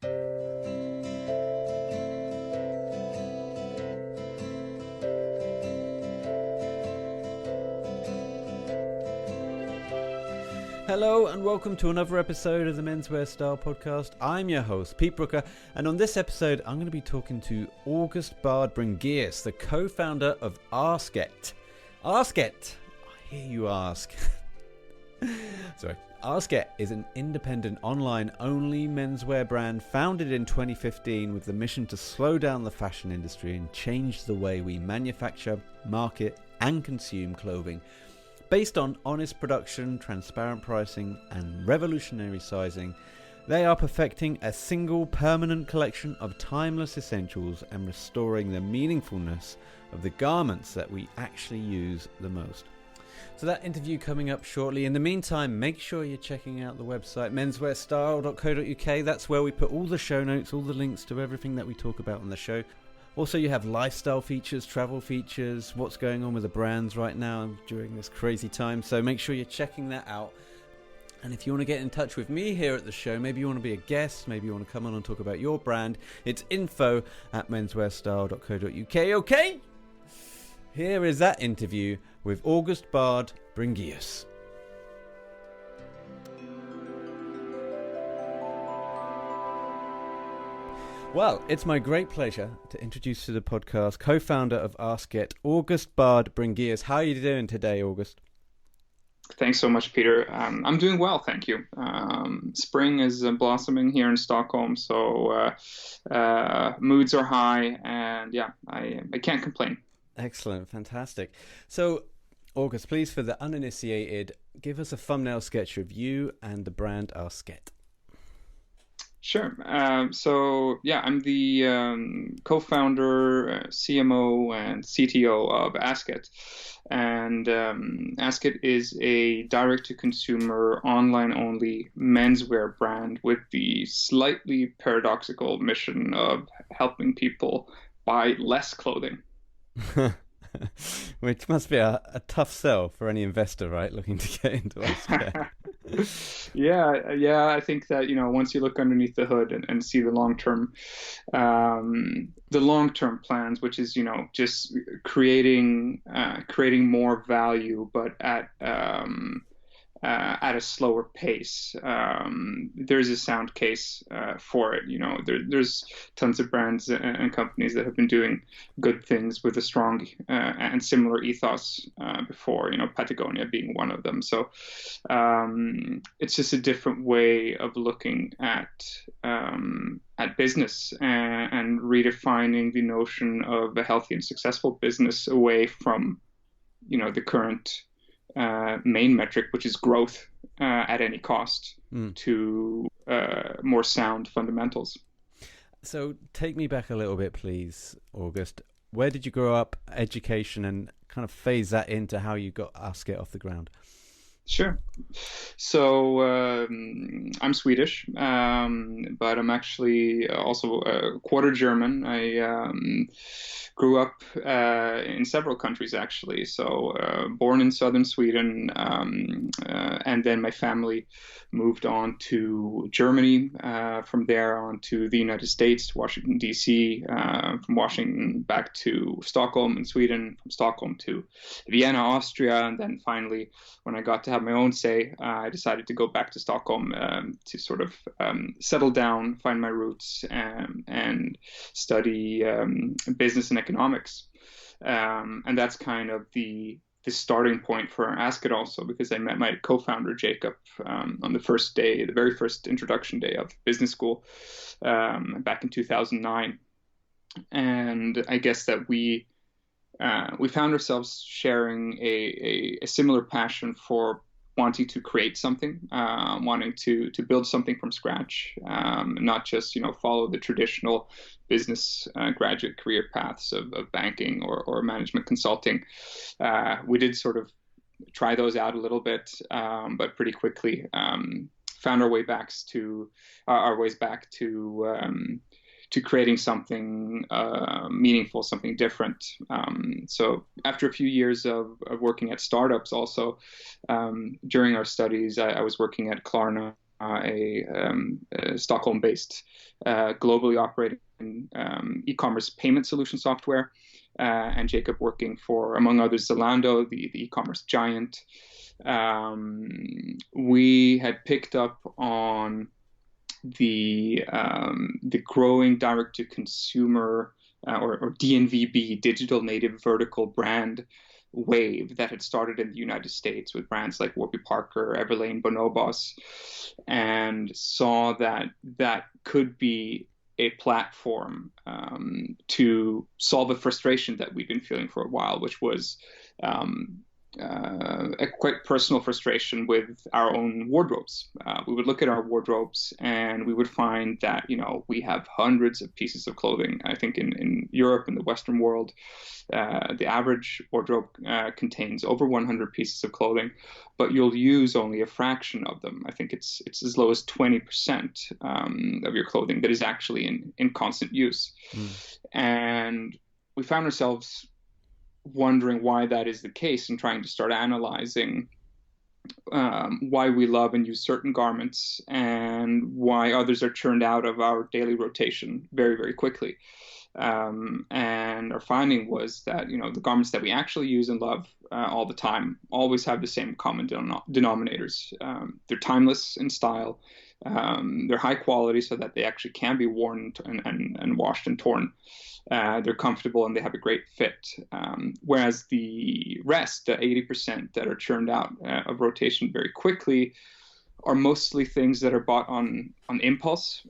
Hello and welcome to another episode of the Menswear Style Podcast. I'm your host, Pete Brooker, and on this episode I'm going to be talking to August Bringéus, the co-founder of ASKET. ASKET, I hear you ask. Sorry. ASKET is an independent online-only menswear brand founded in 2015 with the mission to slow down the fashion industry and change the way we manufacture, market and consume clothing. Based on honest production, transparent pricing and revolutionary sizing, they are perfecting a single permanent collection of timeless essentials and restoring the meaningfulness of the garments that we actually use the most. So that interview coming up shortly. In the meantime, make sure you're checking out the website menswearstyle.co.uk. That's where we put all the show notes, all the links to everything that we talk about on the show. Also, you have lifestyle features, travel features, what's going on with the brands right now during this crazy time. So make sure you're checking that out. And if you want to get in touch with me here at the show, maybe you want to be a guest, maybe you want to come on and talk about your brand, it's info@menswearstyle.co.uk. Okay? Here is that interview with August Bringéus. Well, it's my great pleasure to introduce to the podcast co-founder of ASKET, August Bringéus. How are you doing today, August? Thanks so much, Peter. I'm doing well, thank you. Spring is blossoming here in Stockholm, so moods are high, and yeah, I can't complain. Excellent, fantastic. So, August, please, for the uninitiated, give us a thumbnail sketch of you and the brand ASKET. Sure. So, yeah, I'm the co-founder, CMO, and CTO of ASKET. And ASKET is a direct-to-consumer, online-only menswear brand with the slightly paradoxical mission of helping people buy less clothing. Which must be a tough sell for any investor, right, looking to get into ASKET. Yeah. I think that, once you look underneath the hood and see the long-term plans, which is, just creating more value, but at a slower pace. There's a sound case for it. There's tons of brands and companies that have been doing good things with a strong and similar ethos before. Patagonia being one of them. So it's just a different way of looking at business and redefining the notion of a healthy and successful business away from the current main metric, which is growth at any cost, to more sound fundamentals. So take me back a little bit, please, August. Where did you grow up, education, and kind of phase that into how you got ASKET off the ground? Sure. So I'm Swedish, but I'm actually also a quarter German. I grew up in several countries, actually. So born in southern Sweden, and then my family moved on to Germany, from there on to the United States, to Washington, D.C., from Washington back to Stockholm in Sweden, from Stockholm to Vienna, Austria, and then finally, when I got to have my own say, I decided to go back to Stockholm to sort of settle down, find my roots, and study business and economics. And that's kind of the starting point for ASKET also, because I met my co-founder, Jacob, on the first day, the very first introduction day of business school back in 2009. And I guess that we found ourselves sharing a similar passion for wanting to create something, wanting to build something from scratch, not just follow the traditional business graduate career paths of banking or management consulting. We did sort of try those out a little bit, but pretty quickly found our ways back to creating something meaningful, something different. So after a few years of working at startups also, during our studies, I was working at Klarna a Stockholm-based, globally operating e-commerce payment solution software, and Jacob working for, among others, Zalando, the e-commerce giant. We had picked up on the growing direct-to-consumer or DNVB, digital native vertical brand wave that had started in the United States with brands like Warby Parker, Everlane, Bonobos, and saw that that could be a platform to solve a frustration that we've been feeling for a while, which was a quite personal frustration with our own wardrobes. We would look at our wardrobes and we would find that, we have hundreds of pieces of clothing. I think in Europe, in the Western world, the average wardrobe contains over 100 pieces of clothing, but you'll use only a fraction of them. I think it's as low as 20% of your clothing that is actually in constant use. And we found ourselves wondering why that is the case and trying to start analyzing why we love and use certain garments and why others are churned out of our daily rotation very, very quickly. And our finding was that, the garments that we actually use and love all the time always have the same common denominators. They're timeless in style. They're high quality so that they actually can be worn and washed and torn. They're comfortable and they have a great fit. Whereas the rest, the 80% that are churned out of rotation very quickly, are mostly things that are bought on impulse.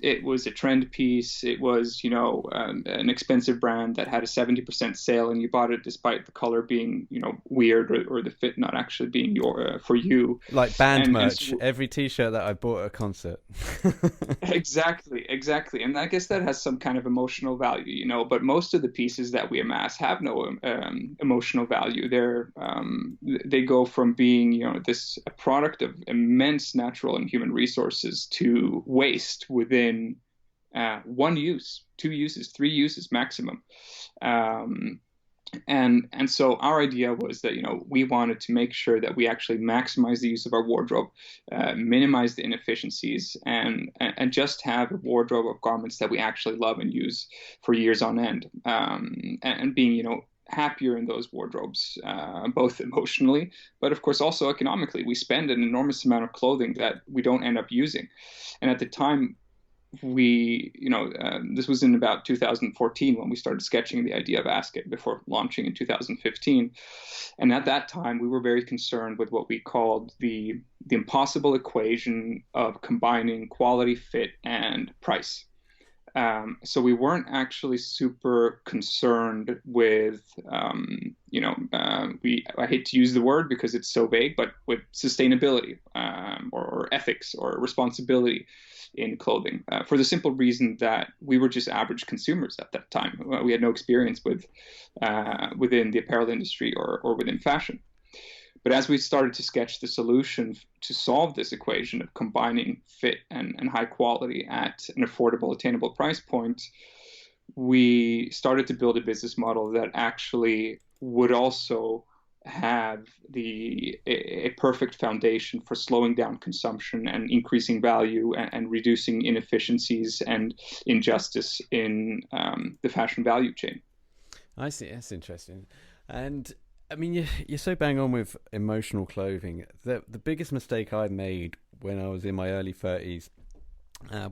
It was a trend piece. It was, an expensive brand that had a 70% sale, and you bought it despite the color being, weird or the fit not actually being for you. Like band merch. Every T-shirt that I bought at a concert. Exactly. And I guess that has some kind of emotional value, but most of the pieces that we amass have no emotional value. They go from being, a product of immense natural and human resources to waste within one use, 2 uses, 3 uses maximum. And so our idea was that, we wanted to make sure that we actually maximize the use of our wardrobe, minimize the inefficiencies, and just have a wardrobe of garments that we actually love and use for years on end, and being, happier in those wardrobes, both emotionally, but of course also economically. We spend an enormous amount of clothing that we don't end up using. And at the time, this was in about 2014 when we started sketching the idea of ASKET before launching in 2015. And at that time, we were very concerned with what we called the impossible equation of combining quality, fit, and price. So we weren't actually super concerned with, I hate to use the word because it's so vague, but with sustainability or ethics or responsibility in clothing, for the simple reason that we were just average consumers at that time. We had no experience within the apparel industry or within fashion. But as we started to sketch the solution to solve this equation of combining fit and high quality at an affordable, attainable price point, we started to build a business model that actually would also have a perfect foundation for slowing down consumption and increasing value and reducing inefficiencies and injustice in the fashion value chain. I see. That's interesting. And I mean, you're so bang on with emotional clothing. The biggest mistake I made when I was in my early 30s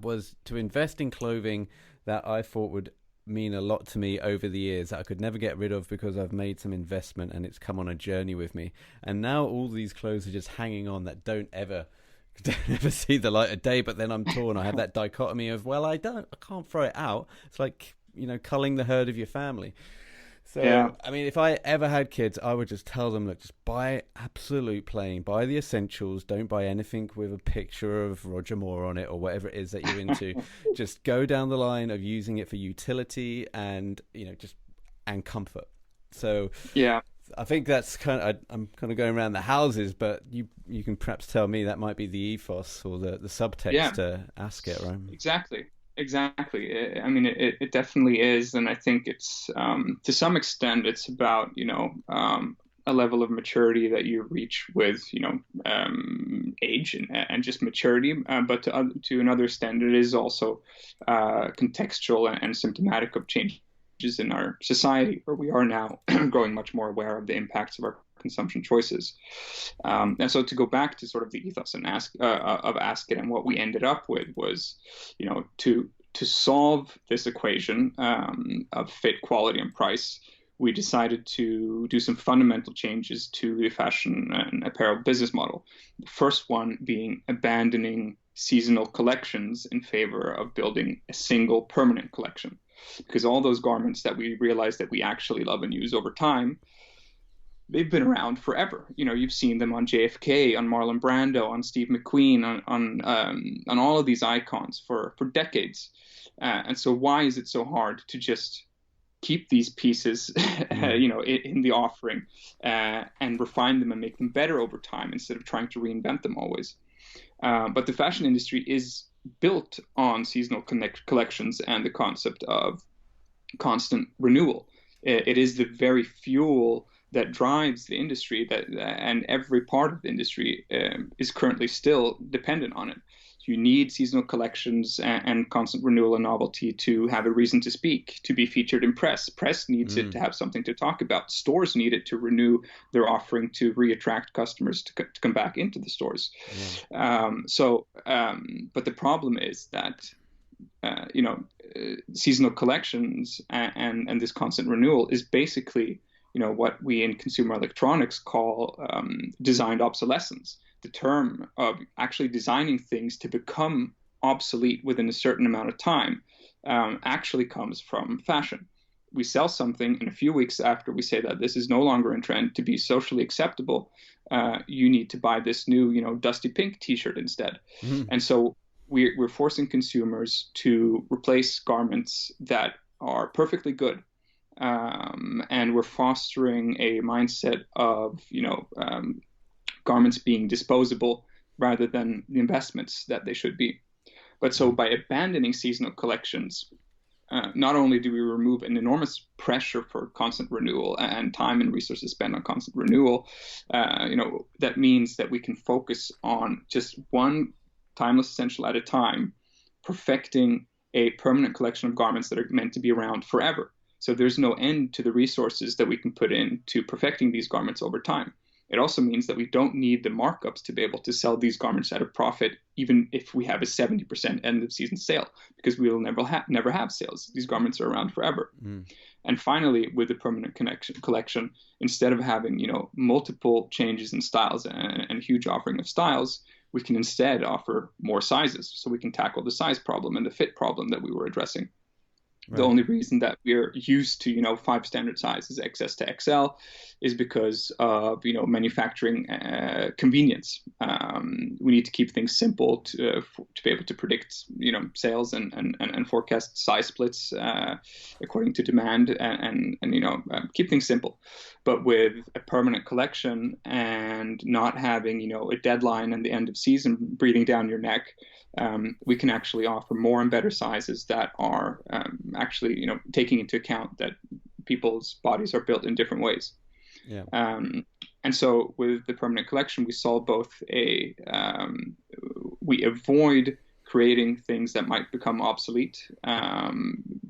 was to invest in clothing that I thought would mean a lot to me over the years, that I could never get rid of because I've made some investment and it's come on a journey with me. And now all these clothes are just hanging on that don't ever see the light of day, but then I'm torn. I have that dichotomy of, well, I can't throw it out. It's like, culling the herd of your family. So, yeah. I mean, if I ever had kids, I would just tell them, look, just buy absolute plain, buy the essentials, don't buy anything with a picture of Roger Moore on it or whatever it is that you're into. Just go down the line of using it for utility and, and comfort. So, yeah, I think that's I'm kind of going around the houses, but you can perhaps tell me that might be the ethos or the subtext to ASKET, right? Exactly. I mean, it definitely is. And I think it's, to some extent, it's about, a level of maturity that you reach with, age and just maturity, but to another extent, it is also contextual and symptomatic of changes in our society, where we are now growing much more aware of the impacts of our consumption choices. And so to go back to sort of the ethos and of ASKET, and what we ended up with was, to solve this equation of fit, quality, and price, we decided to do some fundamental changes to the fashion and apparel business model. The first one being abandoning seasonal collections in favor of building a single permanent collection. Because all those garments that we realized that we actually love and use over time, they've been around forever. You've seen them on JFK, on Marlon Brando, on Steve McQueen, on all of these icons for decades. And so why is it so hard to just keep these pieces, in the offering, and refine them and make them better over time instead of trying to reinvent them always? But the fashion industry is built on seasonal collections and the concept of constant renewal. It is the very fuel that drives the industry, and every part of the industry is currently still dependent on it. You need seasonal collections and constant renewal and novelty to have a reason to speak, to be featured in press. Press needs it to have something to talk about. Stores need it to renew their offering, to re-attract customers to come back into the stores. But the problem is that seasonal collections and this constant renewal is basically what we in consumer electronics call designed obsolescence. The term of actually designing things to become obsolete within a certain amount of time actually comes from fashion. We sell something, and a few weeks after we say that this is no longer in trend, to be socially acceptable, you need to buy this new, dusty pink T-shirt instead. And so we're forcing consumers to replace garments that are perfectly good. And we're fostering a mindset of, garments being disposable rather than the investments that they should be. But so by abandoning seasonal collections, not only do we remove an enormous pressure for constant renewal and time and resources spent on constant renewal, that means that we can focus on just one timeless essential at a time, perfecting a permanent collection of garments that are meant to be around forever. So there's no end to the resources that we can put into perfecting these garments over time. It also means that we don't need the markups to be able to sell these garments at a profit, even if we have a 70% end of season sale, because we will never have sales. These garments are around forever. And finally, with the permanent collection, instead of having multiple changes in styles and a huge offering of styles, we can instead offer more sizes, so we can tackle the size problem and the fit problem that we were addressing. Right. The only reason that we're used to 5 standard sizes, XS to XL, is because of manufacturing convenience. We need to keep things simple to be able to predict sales and forecast size splits according to demand and keep things simple. But with a permanent collection and not having a deadline and the end of season breathing down your neck, we can actually offer more and better sizes that are actually taking into account that people's bodies are built in different ways. Yeah. And so with the permanent collection, we solve both we avoid creating things that might become obsolete,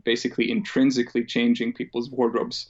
basically intrinsically changing people's wardrobes,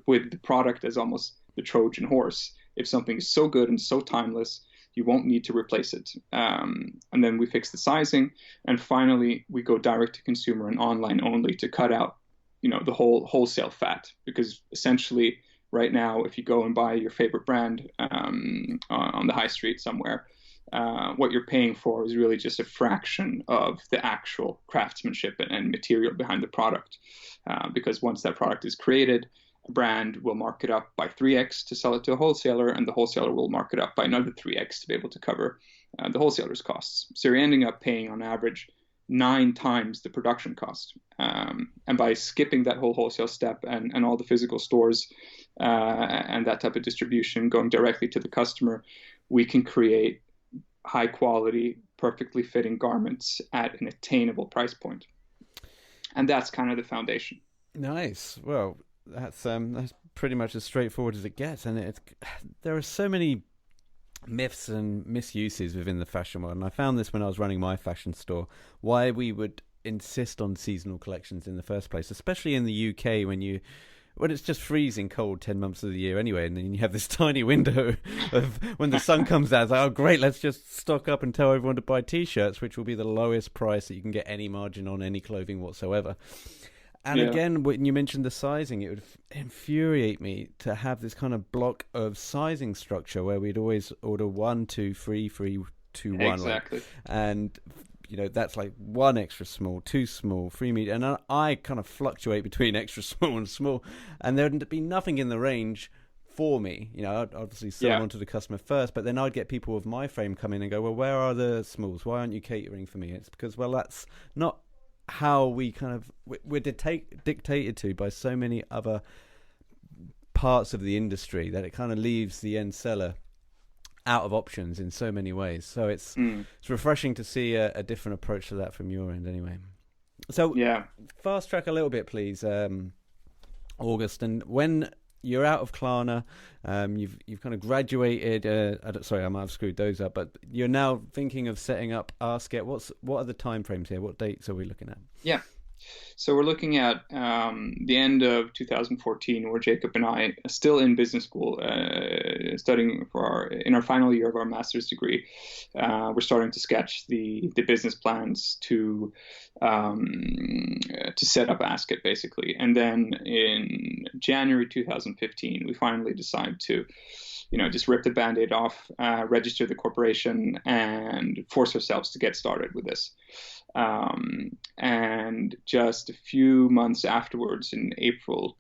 with the product as almost the Trojan horse. If something is so good and so timeless, you won't need to replace it. And then we fix the sizing. And finally, we go direct to consumer and online only to cut out, the whole wholesale fat. Because essentially, right now, if you go and buy your favorite brand on the high street somewhere, what you're paying for is really just a fraction of the actual craftsmanship and material behind the product. Because once that product is created, a brand will mark it up by 3x to sell it to a wholesaler, and the wholesaler will mark it up by another 3x to be able to cover the wholesaler's costs. So you're ending up paying on average 9 times the production cost. And by skipping that whole wholesale step and all the physical stores and that type of distribution, going directly to the customer, we can create high quality, perfectly fitting garments at an attainable price point. And that's kind of the foundation. Nice. Well, That's pretty much as straightforward as it gets, and there are so many myths and misuses within the fashion world. And I found this when I was running my fashion store, why we would insist on seasonal collections in the first place, especially in the UK when it's just freezing cold 10 months of the year anyway, and then you have this tiny window of when the sun comes out, it's like, oh great, let's just stock up and tell everyone to buy t-shirts, which will be the lowest price that you can get any margin on any clothing whatsoever. And again, when you mentioned the sizing, it would infuriate me to have this kind of block of sizing structure where we'd always order 1, 2, 3, 3, 2, 1. Exactly. And, that's like 1 extra small, 2 small, 3 medium. And I kind of fluctuate between extra small and small. And there'd be nothing in the range for me. I'd obviously sell them on to the customer first, but then I'd get people of my frame come in and go, well, where are the smalls? Why aren't you catering for me? It's because, well, that's not how we're dictated to by so many other parts of the industry that it kind of leaves the end seller out of options in so many ways. So it's refreshing to see a different approach to that from your end anyway. So fast track a little bit, please, August. And when you're out of Klarna, you've kind of graduated. Sorry, I might have screwed those up, but you're now thinking of setting up ASKET. What are the timeframes here? What dates are we looking at? Yeah. So we're looking at the end of 2014, where Jacob and I are still in business school, studying in our final year of our master's degree. We're starting to sketch the business plans to set up ASKET, basically. And then in January 2015, we finally decide to just rip the Band-Aid off, register the corporation, and force ourselves to get started with this. And just a few months afterwards, in April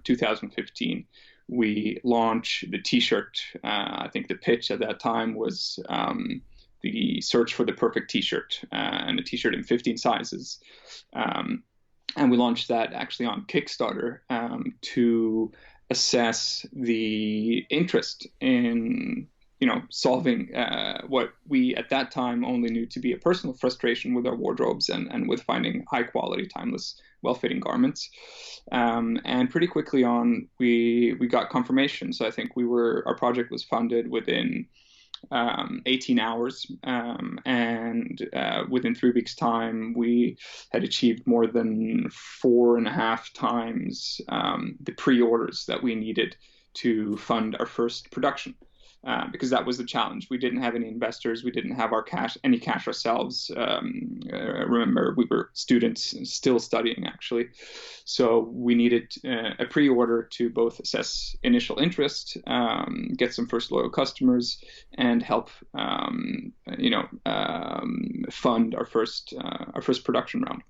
2015, we launched the T-shirt. I think the pitch at that time was the search for the perfect T-shirt, and a T-shirt in 15 sizes. And we launched that actually on Kickstarter to assess the interest in solving what we at that time only knew to be a personal frustration with our wardrobes and with finding high quality, timeless, well-fitting garments. And pretty quickly on, we got confirmation. So I think our project was funded within 18 hours. And within 3 weeks' time, we had achieved more than 4.5 times the pre-orders that we needed to fund our first production. Because that was the challenge. We didn't have any investors. We didn't have any cash ourselves. Remember, we were students still studying, actually. So we needed a pre-order to both assess initial interest, get some first loyal customers, and help, fund our first production round.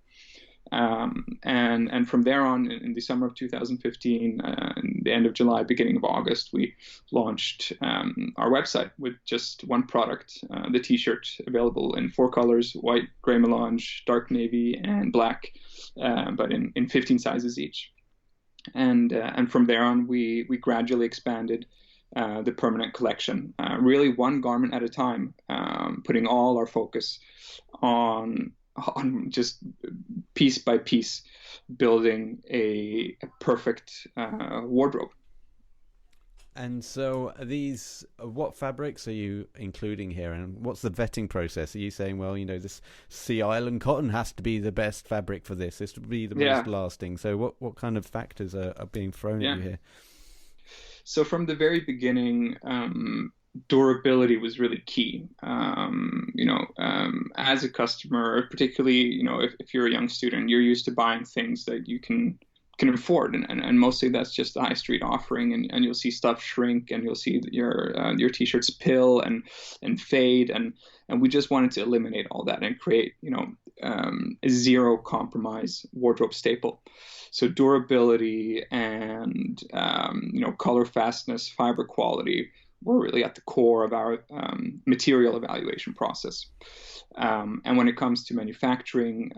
And from there on, in the summer of 2015, the end of July, beginning of August, we launched our website with just one product, the T-shirt, available in 4 colors: white, gray melange, dark navy, and black, but in 15 sizes each. And from there on, we gradually expanded the permanent collection, really one garment at a time, putting all our focus on just piece by piece building a perfect wardrobe. And so what fabrics are you including here, and what's the vetting process? Are you saying, well, this Sea Island cotton has to be the best fabric for this to be the most lasting? So what kind of factors are being thrown at you here? So from the very beginning, durability was really key. As a customer, particularly, if you're a young student, you're used to buying things that you can afford, and mostly that's just the high street offering, and you'll see stuff shrink, and you'll see your T-shirts pill and fade, and we just wanted to eliminate all that and create a zero compromise wardrobe staple. So durability and color fastness, fiber quality were really at the core of our material evaluation process. And when it comes to manufacturing,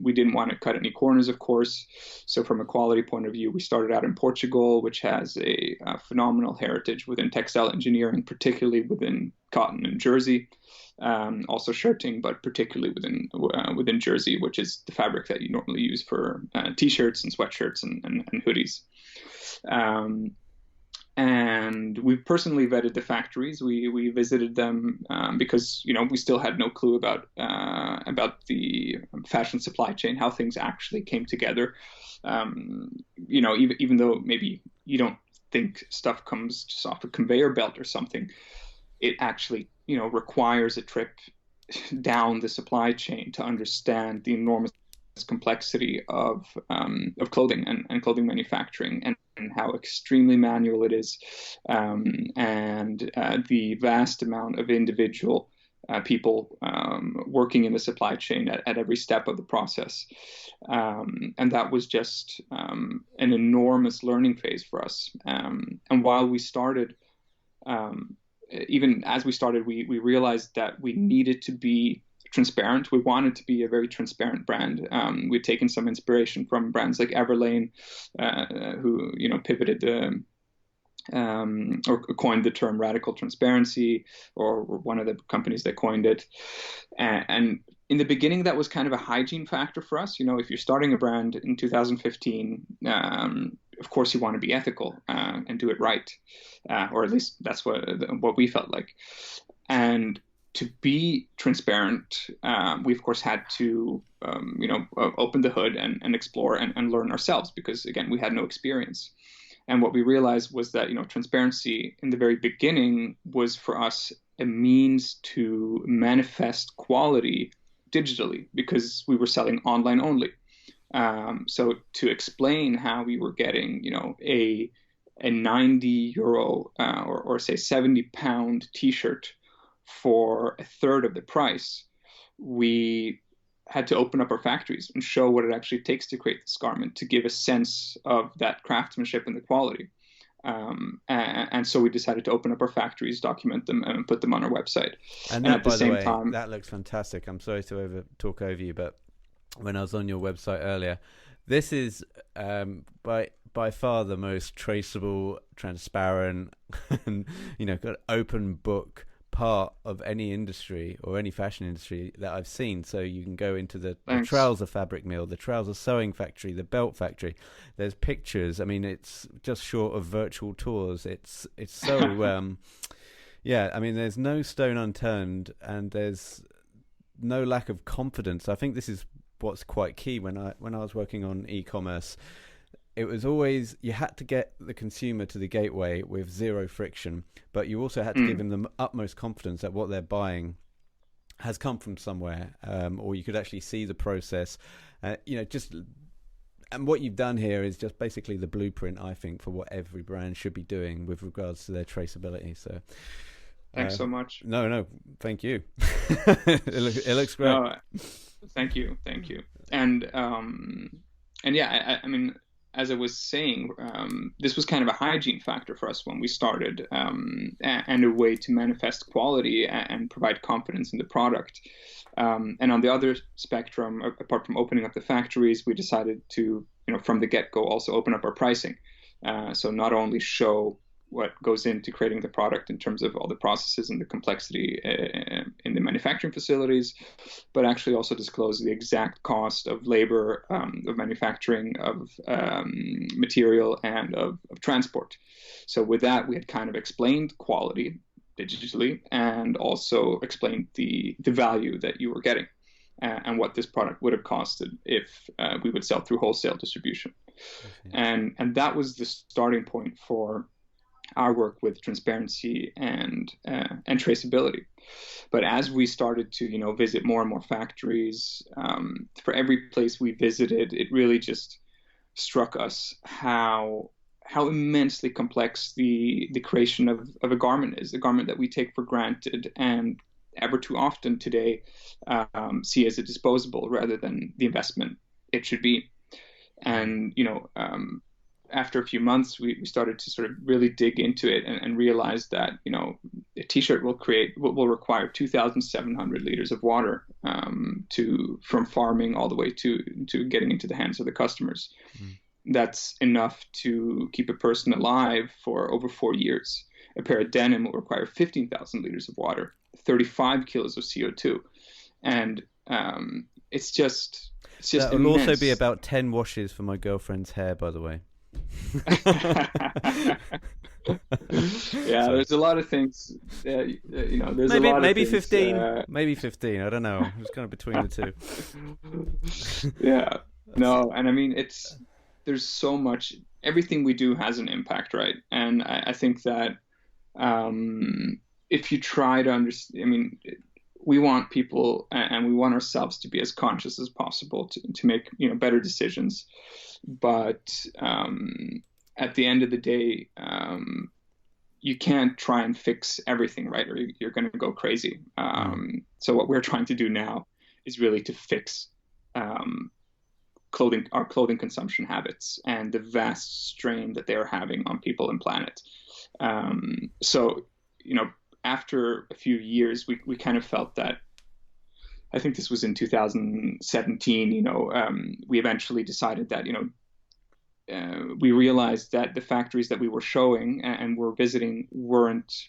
we didn't want to cut any corners, of course. So from a quality point of view, we started out in Portugal, which has a phenomenal heritage within textile engineering, particularly within cotton and jersey, also shirting, but particularly within jersey, which is the fabric that you normally use for t-shirts and sweatshirts and hoodies. And we personally vetted the factories. We visited them because we still had no clue about the fashion supply chain, how things actually came together. Even though maybe you don't think stuff comes just off a conveyor belt or something, it actually requires a trip down the supply chain to understand the enormous complexity of clothing and clothing manufacturing, and how extremely manual it is, and the vast amount of individual people working in the supply chain at every step of the process. And that was just an enormous learning phase for us. And while we started, even as we started, we realized that we needed to be transparent. We wanted to be a very transparent brand. We'd taken some inspiration from brands like Everlane, who pivoted or coined the term radical transparency, or were one of the companies that coined it. And in the beginning, that was kind of a hygiene factor for us. If you're starting a brand in 2015, of course you want to be ethical and do it right, or at least that's what we felt like. And to be transparent, we of course had to, open the hood and explore and learn ourselves, because again, we had no experience. And what we realized was that, transparency in the very beginning was for us a means to manifest quality digitally, because we were selling online only. So to explain how we were getting, a 90 euro or say 70 pound t-shirt for a third of the price, we had to open up our factories and show what it actually takes to create this garment, to give a sense of that craftsmanship and the quality. And so we decided to open up our factories, document them, and put them on our website. And that, by the way, that looks fantastic. I'm sorry to talk over you, but when I was on your website earlier, this is by far the most traceable, transparent, and got open book part of any industry or any fashion industry that I've seen. So you can go into the trouser fabric mill, the trouser sewing factory, the belt factory. There's pictures. I mean, it's just short of virtual tours. It's so yeah. I mean, there's no stone unturned, and there's no lack of confidence. I think this is what's quite key. When I was working on e-commerce, it was always, you had to get the consumer to the gateway with zero friction, but you also had to give them the utmost confidence that what they're buying has come from somewhere, or you could actually see the process. And what you've done here is just basically the blueprint, I think, for what every brand should be doing with regards to their traceability. So thanks so much. No, thank you. It looks great. No, thank you. And yeah, I mean, as I was saying, this was kind of a hygiene factor for us when we started, and a way to manifest quality and provide confidence in the product. And on the other spectrum, apart from opening up the factories, we decided to, from the get-go, also open up our pricing. So not only show what goes into creating the product in terms of all the processes and the complexity in the manufacturing facilities, but actually also disclose the exact cost of labor, of manufacturing, of material, and of transport. So with that, we had kind of explained quality digitally, and also explained the value that you were getting, and what this product would have costed if we would sell through wholesale distribution. And that was the starting point for our work with transparency and traceability. But as we started to visit more and more factories, for every place we visited, it really just struck us how immensely complex the creation of a garment is, a garment that we take for granted and ever too often today see as a disposable rather than the investment it should be. And after a few months, we started to sort of really dig into it and realize that, a t-shirt will require 2,700 liters of water from farming all the way to getting into the hands of the customers. That's enough to keep a person alive for over 4 years. a pair of denim will require 15,000 liters of water, 35 kilos of CO2, and it's just That will also be immense. about 10 washes for my girlfriend's hair, by the way. Yeah, Sorry. there's a lot of things. There's a Maybe lot of maybe things. 15, maybe 15. I don't know. It's kind of between the two. Yeah, no, and I mean there's so much. Everything we do has an impact, right? And I think that if you try to understand, I mean, we want people and we want ourselves to be as conscious as possible to make better decisions, but at the end of the day, you can't try and fix everything, right? Or you're going to go crazy. So what we're trying to do now is really to fix our clothing consumption habits and the vast strain that they are having on people and planet. So, after a few years, we kind of felt that, I think this was in 2017, we eventually decided that, we realized that the factories that we were showing and were visiting weren't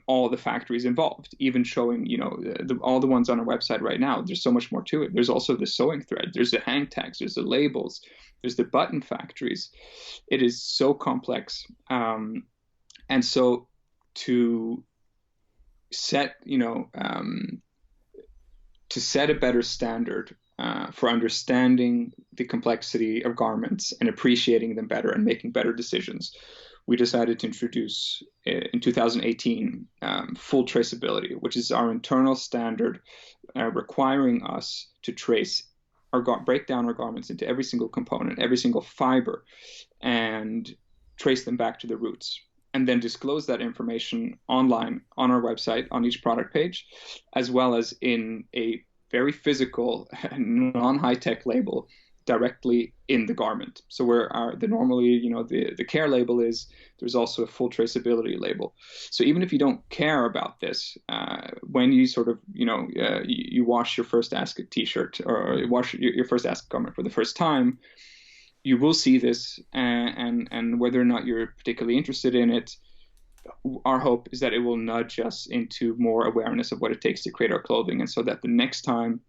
all the factories involved, even showing, all the ones on our website right now. There's so much more to it. There's also the sewing thread, there's the hang tags, there's the labels, there's the button factories. It is so complex. And so to set, to set a better standard for understanding the complexity of garments and appreciating them better and making better decisions, we decided to introduce in 2018 full traceability, which is our internal standard requiring us to break down our garments into every single component, every single fiber, and trace them back to the roots, and then disclose that information online on our website on each product page, as well as in a very physical, non-high-tech label directly in the garment. So where the care label is, there's also a full traceability label. So even if you don't care about this, when you sort of, you wash your first ASKET t-shirt or wash your first ASKET garment for the first time, you will see this, and whether or not you're particularly interested in it, our hope is that it will nudge us into more awareness of what it takes to create our clothing. And so that the next time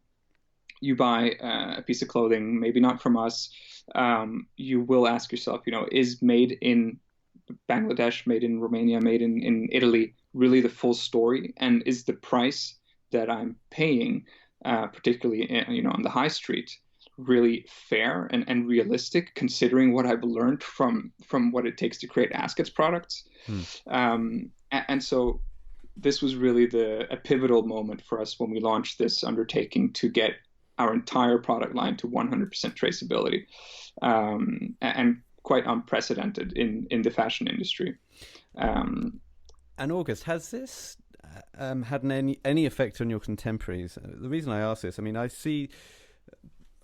you buy a piece of clothing, maybe not from us, you will ask yourself, is made in Bangladesh, made in Romania, made in Italy really the full story? And is the price that I'm paying, particularly on the high street, really fair and realistic, considering what I've learned from what it takes to create ASKET's products? And so this was really a pivotal moment for us when we launched this undertaking to get our entire product line to 100% traceability, and quite unprecedented in the fashion industry. And August, has this had any effect on your contemporaries? The reason I ask this, I mean, I see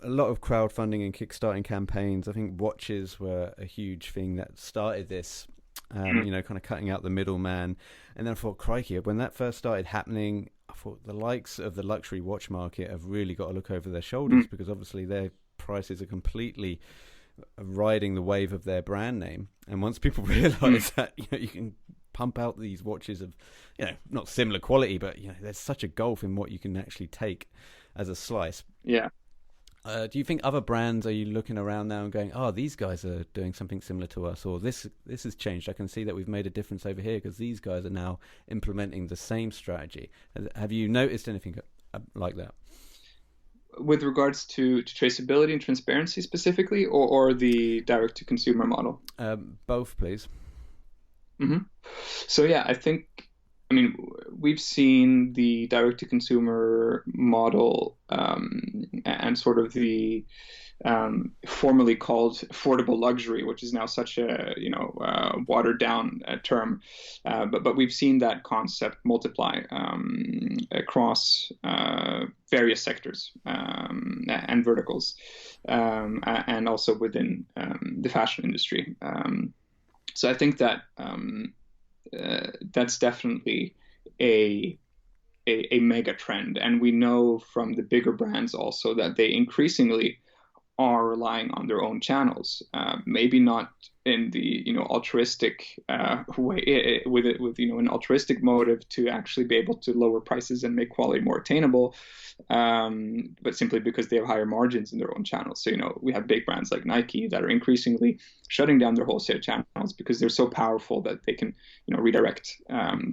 a lot of crowdfunding and kickstarting campaigns. I think watches were a huge thing that started this, kind of cutting out the middleman. And then I thought, crikey, when that first started happening, I thought the likes of the luxury watch market have really got to look over their shoulders, because obviously their prices are completely riding the wave of their brand name. And once people realize that, you can pump out these watches of, not similar quality, but, there's such a gulf in what you can actually take as a slice. Yeah. Do you think other brands, are you looking around now and going, these guys are doing something similar to us, or this has changed? I can see that we've made a difference over here because these guys are now implementing the same strategy. Have you noticed anything like that? With regards to traceability and transparency specifically, or the direct-to-consumer model? Both, please. Mm-hmm. So yeah, we've seen the direct-to-consumer model and sort of the formerly called affordable luxury, which is now such a watered down term, but we've seen that concept multiply across various sectors and verticals, and also within the fashion industry. So I think that that's definitely a mega trend, and we know from the bigger brands also that they increasingly are relying on their own channels, maybe not in the altruistic way, with an altruistic motive to actually be able to lower prices and make quality more attainable, but simply because they have higher margins in their own channels. So we have big brands like Nike that are increasingly shutting down their wholesale channels because they're so powerful that they can redirect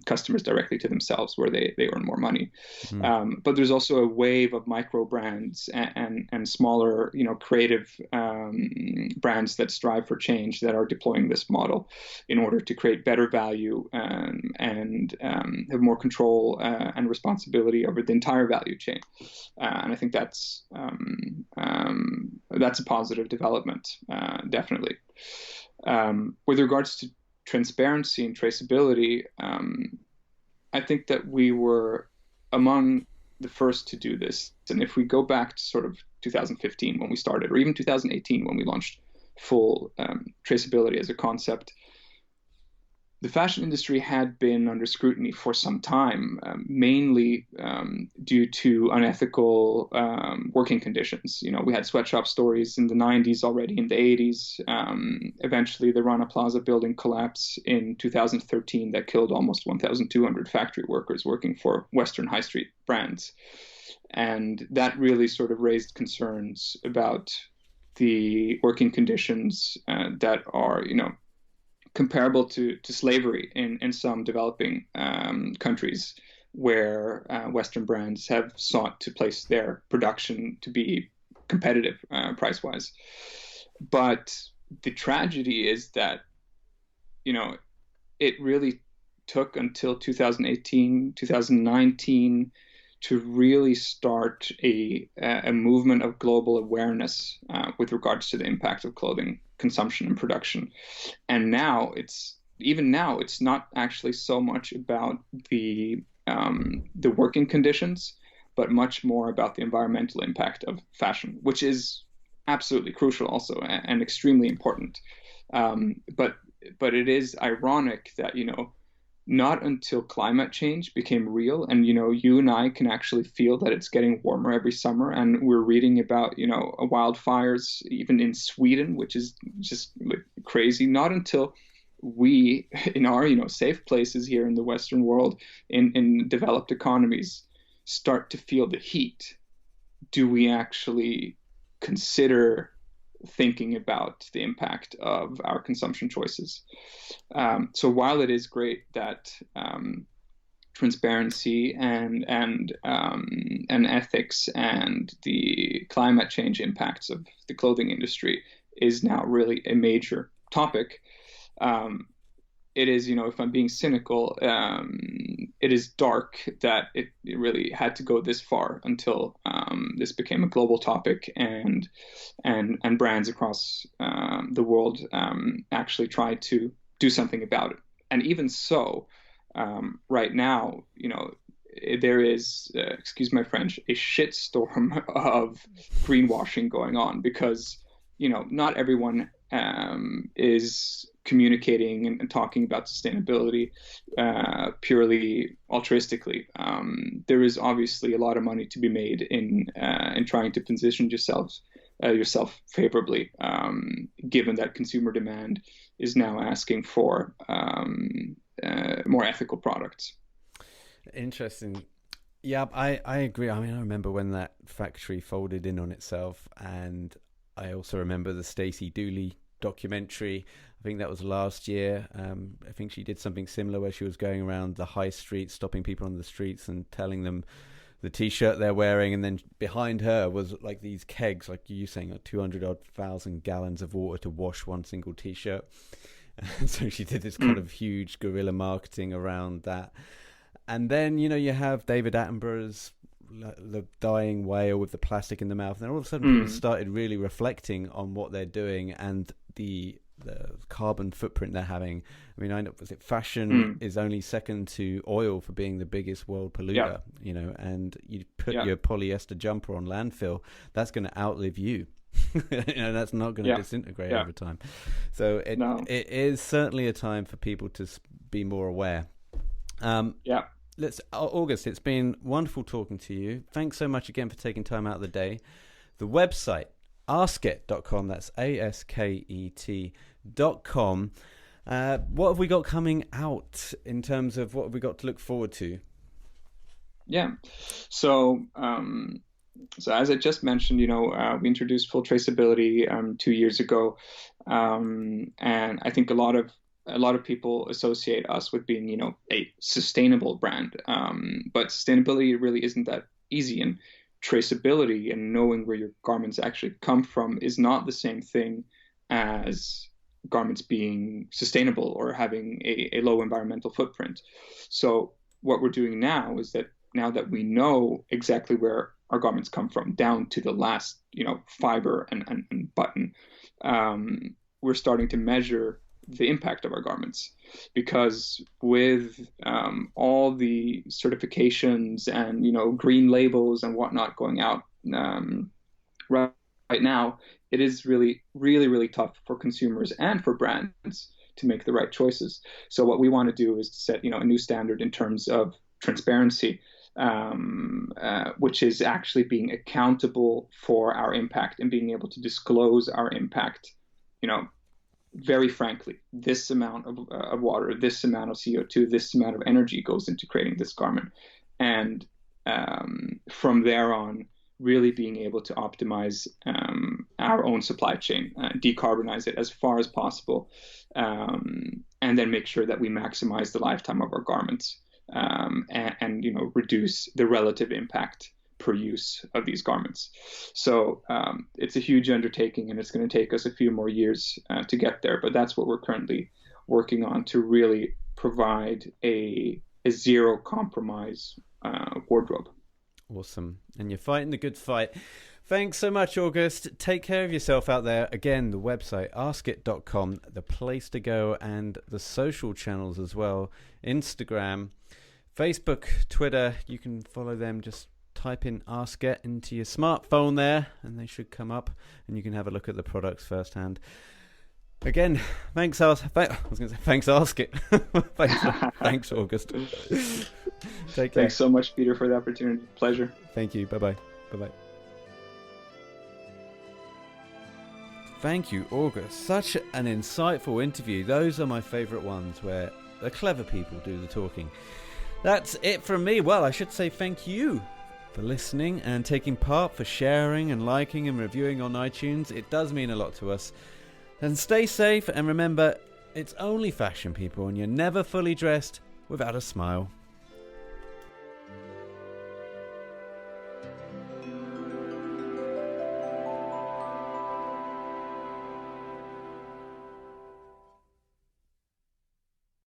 customers directly to themselves, where they earn more money. But there's also a wave of micro brands and smaller creative brands that strive for change, that are deploying this model in order to create better value and have more control and responsibility over the entire value chain. And I think that's a positive development, definitely. With regards to transparency and traceability, I think that we were among the first to do this. And if we go back to sort of 2015 when we started, or even 2018 when we launched full traceability as a concept, the fashion industry had been under scrutiny for some time, mainly due to unethical working conditions. We had sweatshop stories in the 90s already, in the 80s. Eventually, the Rana Plaza building collapse in 2013 that killed almost 1,200 factory workers working for Western high street brands. And that really sort of raised concerns about the working conditions that are, comparable to slavery in some developing countries, where Western brands have sought to place their production to be competitive price-wise. But the tragedy is that, it really took until 2018, 2019 to really start a movement of global awareness with regards to the impact of clothing consumption and production. And now it's not actually so much about the working conditions, but much more about the environmental impact of fashion, which is absolutely crucial also and extremely important. But it is ironic that, not until climate change became real, and you and I can actually feel that it's getting warmer every summer, and we're reading about wildfires even in Sweden, which is just crazy. Not until we, in our safe places here in the Western world, in developed economies, start to feel the heat, do we actually consider thinking about the impact of our consumption choices. So while it is great that transparency and ethics and the climate change impacts of the clothing industry is now really a major topic, it is, if I'm being cynical, it is dark that it really had to go this far until this became a global topic, and brands across the world actually tried to do something about it. And even so, right now, there is, excuse my French, a shitstorm of greenwashing going on, because not everyone is communicating and talking about sustainability purely altruistically. There is obviously a lot of money to be made in trying to position yourself favorably, given that consumer demand is now asking for more ethical products. Interesting. Yeah, I agree. I mean, I remember when that factory folded in on itself, and I also remember the Stacey Dooley documentary. I think that was last year. I think she did something similar where she was going around the high street, stopping people on the streets and telling them the t-shirt they're wearing, and then behind her was like these kegs, like you saying, like 200,000 gallons of water to wash one single t-shirt. And so she did this kind of huge guerrilla marketing around that. And then, you have David Attenborough's the dying whale with the plastic in the mouth, and then all of a sudden people started really reflecting on what they're doing and the carbon footprint they're having. I mean, I know, was it fashion is only second to oil for being the biggest world polluter, and you put your polyester jumper on landfill, that's going to outlive you. That's not going to disintegrate over time. So it is certainly a time for people to be more aware. August, it's been wonderful talking to you. Thanks so much again for taking time out of the day. The website, asket.com, that's ASKET.com. asked.com. What have we got coming out in terms of what have we got to look forward to? Yeah. So, as I just mentioned, we introduced full traceability 2 years ago, and I think a lot of people associate us with being, a sustainable brand, but sustainability really isn't that easy, and traceability and knowing where your garments actually come from is not the same thing as garments being sustainable or having a low environmental footprint. So what we're doing now is that now that we know exactly where our garments come from, down to the last, fiber and button, we're starting to measure the impact of our garments, because with all the certifications and green labels and whatnot going out right now, it is really, really, really tough for consumers and for brands to make the right choices. So what we want to do is set a new standard in terms of transparency, which is actually being accountable for our impact and being able to disclose our impact, very frankly. This amount of water, this amount of CO2, this amount of energy goes into creating this garment. And from there on, really being able to optimize our own supply chain, decarbonize it as far as possible, and then make sure that we maximize the lifetime of our garments, and reduce the relative impact per use of these garments. So it's a huge undertaking, and it's going to take us a few more years to get there, but that's what we're currently working on, to really provide a zero compromise wardrobe. Awesome. And you're fighting the good fight. Thanks so much, August. Take care of yourself out there. Again, the website, ASKET.com, the place to go, and the social channels as well. Instagram, Facebook, Twitter. You can follow them. Just type in ASKET into your smartphone there, and they should come up, and you can have a look at the products firsthand. Again, thanks, thanks, ASKET. thanks, August. Take care. Thanks so much, Peter, for the opportunity. Pleasure. Thank you. Bye-bye. Bye-bye. Thank you, August. Such an insightful interview. Those are my favourite ones, where the clever people do the talking. That's it from me. Well, I should say thank you for listening and taking part, for sharing and liking and reviewing on iTunes. It does mean a lot to us. And stay safe, and remember, it's only fashion, people, and you're never fully dressed without a smile.